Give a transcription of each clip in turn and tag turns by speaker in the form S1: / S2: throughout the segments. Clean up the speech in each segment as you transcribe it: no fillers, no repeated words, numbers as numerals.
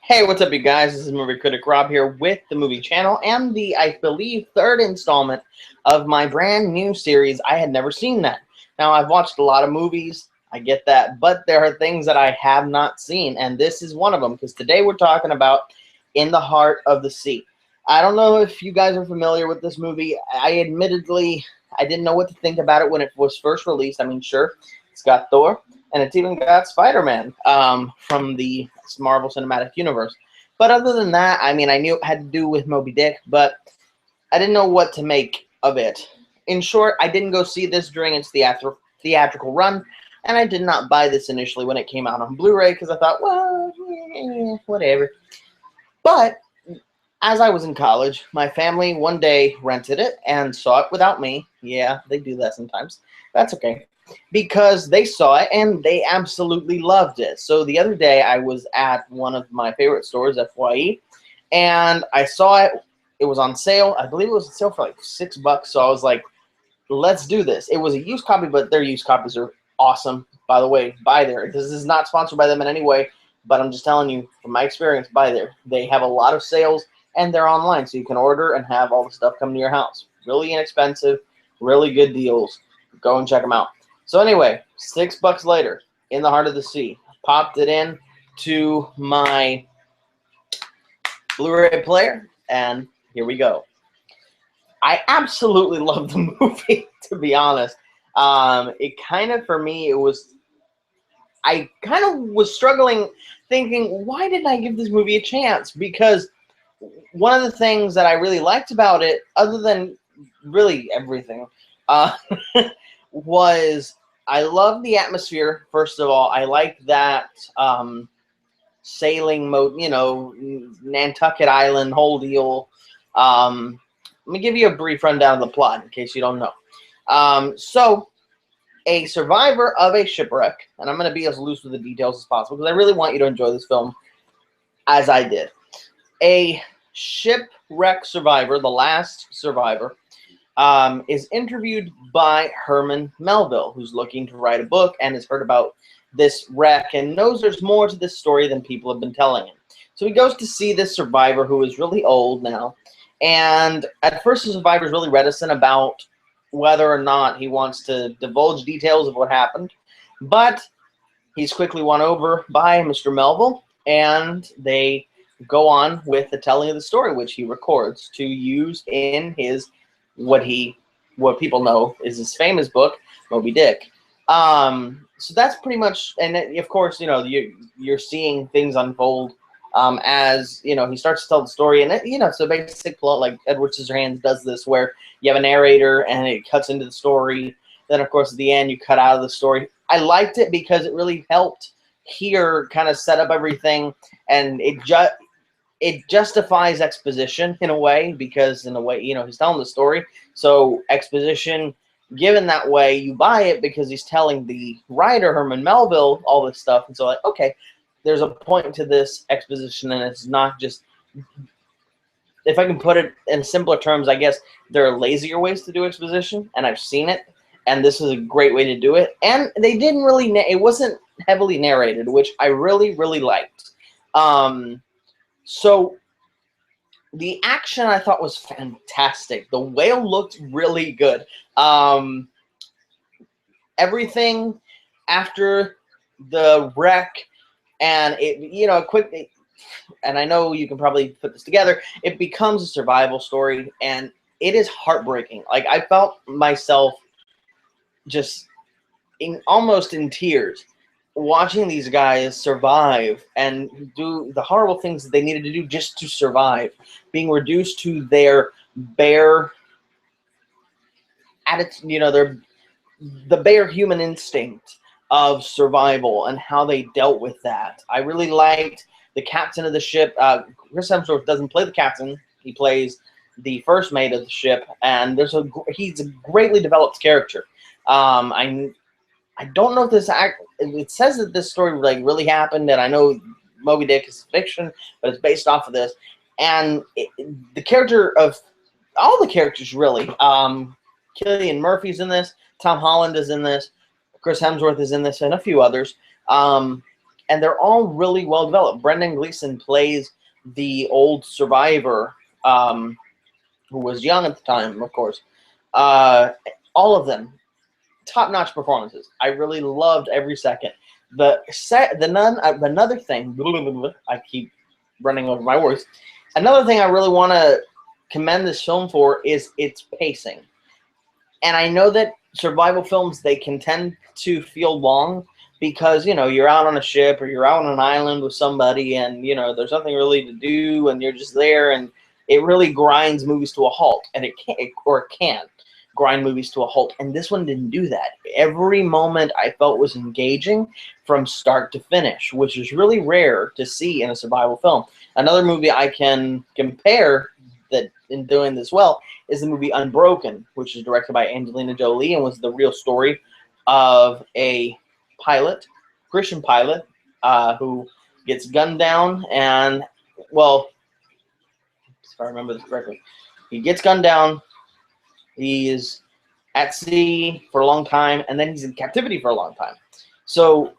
S1: Hey, what's up, you guys? This is Movie Critic Rob here with the Movie Channel and the, I believe, third installment of my brand new series, I Had Never Seen That. Now, I've watched a lot of movies, I get that, but there are things that I have not seen, and this is one of them, because today we're talking about In the Heart of the Sea. I don't know if you guys are familiar with this movie. I didn't know what to think about it when it was first released. I mean, sure, it's got Thor, and it's even got Spider-Man from the Marvel Cinematic Universe. But other than that, I mean, I knew it had to do with Moby Dick, but I didn't know what to make of it. In short, I didn't go see this during its theatrical run, and I did not buy this initially when it came out on Blu-ray because I thought, well, whatever. But as I was in college, my family one day rented it and saw it without me. Yeah, they do that sometimes. That's okay. Because they saw it and they absolutely loved it. So the other day I was at one of my favorite stores, FYE, and I saw it. It was on sale. I believe it was on sale for like $6. So I was like, let's do this. It was a used copy, but their used copies are awesome. By the way, buy there. This is not sponsored by them in any way, but I'm just telling you from my experience, buy there. They have a lot of sales and they're online, so you can order and have all the stuff come to your house. Really inexpensive, really good deals. Go and check them out. So anyway, $6 later, In the Heart of the Sea. Popped it in to my Blu-ray player, and here we go. I absolutely love the movie, to be honest. It kind of, for me, I kind of was struggling thinking, why didn't I give this movie a chance? Because one of the things that I really liked about it, other than really everything, was I love the atmosphere. First of all, I like that sailing mode, Nantucket Island, whole deal. Let me give you a brief rundown of the plot in case you don't know. So, a survivor of a shipwreck, and I'm going to be as loose with the details as possible because I really want you to enjoy this film as I did. A shipwreck survivor, the last survivor, is interviewed by Herman Melville, who's looking to write a book and has heard about this wreck and knows there's more to this story than people have been telling him. So he goes to see this survivor who is really old now, and at first the survivor is really reticent about whether or not he wants to divulge details of what happened, but he's quickly won over by Mr. Melville, and they go on with the telling of the story, which he records to use in his what people know is his famous book, Moby Dick. So that's pretty much, and of course, you're seeing things unfold as he starts to tell the story, and it's a basic plot like Edward Scissorhands does this, where you have a narrator and it cuts into the story. Then, of course, at the end, you cut out of the story. I liked it because it really helped here kind of set up everything, and it justifies exposition in a way, because in a way, he's telling the story. So exposition given that way, you buy it because he's telling the writer, Herman Melville, all this stuff. And so like, okay, there's a point to this exposition, and it's not just, if I can put it in simpler terms, I guess there are lazier ways to do exposition, and I've seen it, and this is a great way to do it. And they didn't really, it wasn't heavily narrated, which I really, really liked. So the action I thought was fantastic. The whale looked really good. Everything after the wreck, and it quickly, and I know you can probably put this together, it becomes a survival story, and it is heartbreaking. Like, I felt myself just almost in tears watching these guys survive and do the horrible things that they needed to do just to survive, being reduced to their bare attitude, the bare human instinct of survival and how they dealt with that. I really liked the captain of the ship. Chris Hemsworth doesn't play the captain; he plays the first mate of the ship, and he's a greatly developed character. I don't know if it says that this story like really happened, and I know Moby Dick is fiction, but it's based off of this. And the character of all the characters, really, Cillian Murphy's in this, Tom Holland is in this, Chris Hemsworth is in this, and a few others. and they're all really well developed. Brendan Gleeson plays the old survivor, who was young at the time, of course. All of them, top-notch performances. I really loved every second. Another thing, I keep running over my words. Another thing I really want to commend this film for is its pacing. And I know that survival films, they can tend to feel long because, you know, you're out on a ship or you're out on an island with somebody and, you know, there's nothing really to do and you're just there, and it really grinds movies to a halt. And it can grind movies to a halt. And this one didn't do that. Every moment I felt was engaging from start to finish, which is really rare to see in a survival film. Another movie I can compare that in doing this well is the movie Unbroken, which is directed by Angelina Jolie and was the real story of a pilot, Christian pilot, who gets gunned down and, well, if I remember this correctly, he gets gunned down, he is at sea for a long time, and then he's in captivity for a long time. So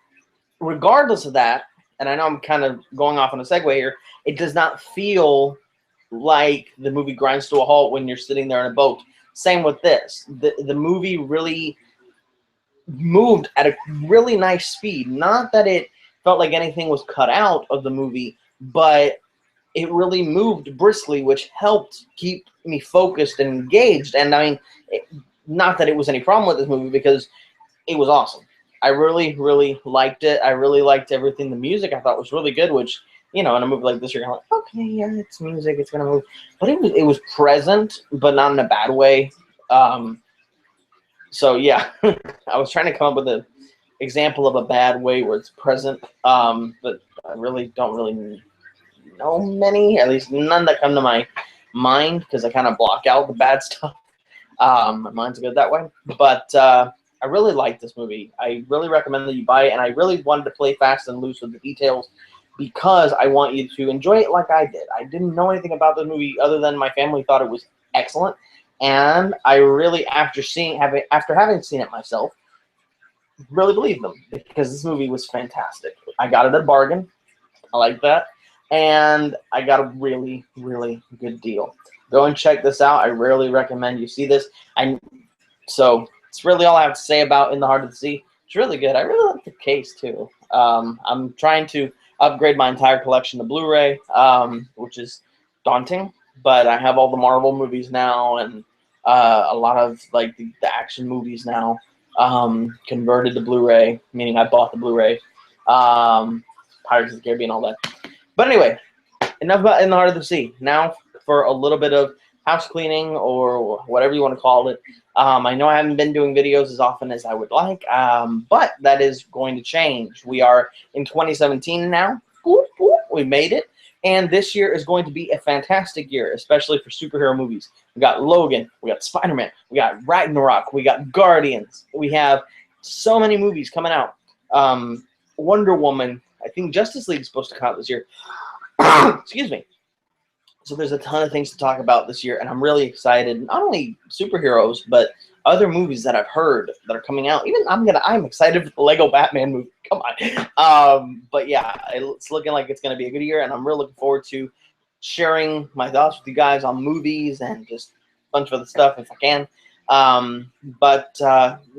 S1: regardless of that, and I know I'm kind of going off on a segue here, it does not feel like the movie grinds to a halt when you're sitting there in a boat. Same with this. The movie really moved at a really nice speed. Not that it felt like anything was cut out of the movie, but it really moved briskly, which helped keep me focused and engaged. And I mean, not that it was any problem with this movie, because it was awesome. I really, really liked it. I really liked everything. The music I thought was really good, which, you know, in a movie like this, you're kind of like, okay, yeah, it's music, it's gonna move. But it was present, but not in a bad way. So yeah, I was trying to come up with an example of a bad way where it's present, but I really don't really know many, at least none that come to my mind, because I kind of block out the bad stuff. My mind's good that way. But I really like this movie. I really recommend that you buy it, and I really wanted to play fast and loose with the details because I want you to enjoy it like I did. I didn't know anything about the movie other than my family thought it was excellent, and I really, after having seen it myself, really believed them, because this movie was fantastic. I got it at a bargain. I like that. And I got a really, really good deal. Go and check this out. I really recommend you see this. So it's really all I have to say about In the Heart of the Sea. It's really good. I really like the case too. I'm trying to upgrade my entire collection to Blu-ray, which is daunting. But I have all the Marvel movies now, and a lot of like the action movies now converted to Blu-ray, meaning I bought the Blu-ray. Pirates of the Caribbean, all that. But anyway, enough about In the Heart of the Sea. Now for a little bit of house cleaning, or whatever you want to call it. I know I haven't been doing videos as often as I would like, but that is going to change. We are in 2017 now. We made it. And this year is going to be a fantastic year, especially for superhero movies. We got Logan, we got Spider-Man, we got Ragnarok, we got Guardians. We have so many movies coming out. Wonder Woman. I think Justice League is supposed to come out this year. Excuse me. So there's a ton of things to talk about this year, and I'm really excited. Not only superheroes, but other movies that I've heard that are coming out. Even I'm excited for the Lego Batman movie. Come on. But yeah, it's looking like it's going to be a good year, and I'm really looking forward to sharing my thoughts with you guys on movies and just a bunch of other stuff if I can. But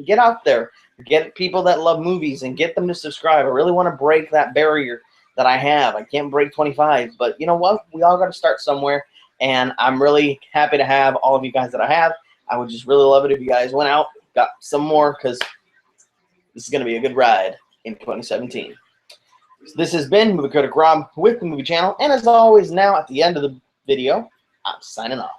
S1: get out there. Get people that love movies and get them to subscribe. I really want to break that barrier that I have. I can't break 25, but you know what? We all got to start somewhere, and I'm really happy to have all of you guys that I have. I would just really love it if you guys went out, got some more, because this is going to be a good ride in 2017. So this has been Movie Critic Rob with the Movie Channel, and as always, now at the end of the video, I'm signing off.